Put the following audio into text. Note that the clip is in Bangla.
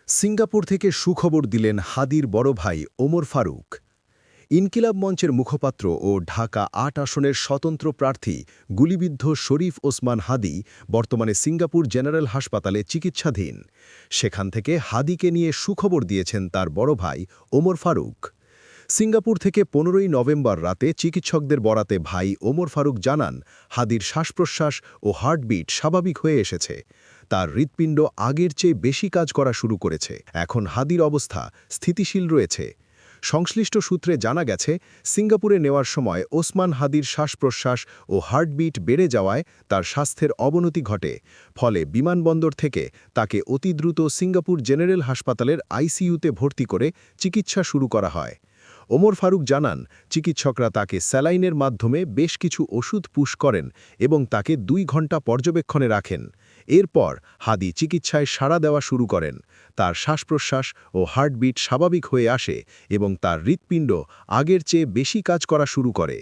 সিঙ্গাপুর থেকে সুখবর দিলেন হাদির বড় ভাই ওমর ফারুক। ইনকিলাব মঞ্চের মুখপাত্র ও ঢাকা ৮ আসনের স্বতন্ত্র প্রার্থী গুলিবিদ্ধ শরীফ ওসমান হাদি বর্তমানে সিঙ্গাপুর জেনারেল হাসপাতালে চিকিৎসাধীন। সেখান থেকে হাদিকে নিয়ে সুখবর দিয়েছেন তার বড় ভাই ওমর ফারুক। সিঙ্গাপুর থেকে ১৫ই নভেম্বর রাতে চিকিৎসকদের বরাতে ভাই ওমর ফারুক জানান, হাদির শ্বাসপ্রশ্বাস ও হার্টবিট স্বাভাবিক হয়ে এসেছে। তার হৃৎপিণ্ড আগের চেয়ে বেশি কাজ করা শুরু করেছে। এখন হাদির অবস্থা স্থিতিশীল রয়েছে। সংশ্লিষ্ট সূত্রে জানা গেছে, সিঙ্গাপুরে নেওয়ার সময় ওসমান হাদির শ্বাসপ্রশ্বাস ও হার্টবিট বেড়ে যাওয়ায় তার স্বাস্থ্যের অবনতি ঘটে। ফলে বিমানবন্দর থেকে তাকে অতি দ্রুত সিঙ্গাপুর জেনারেল হাসপাতালের আইসিইউতে ভর্তি করে চিকিৎসা শুরু করা হয়। ওমর ফারুক জানান, চিকিৎসকরা তাকে স্যালাইনের মাধ্যমে বেশ কিছু ওষুধ পুশ করেন এবং তাকে ২ ঘণ্টা পর্যবেক্ষণে রাখেন। এরপর হাদি চিকিৎসায় সাড়া দেওয়া শুরু করেন। তার শ্বাসপ্রশ্বাস ও হার্টবিট স্বাভাবিক হয়ে আসে এবং তার হৃৎপিণ্ড আগের চেয়ে বেশি কাজ করা শুরু করে।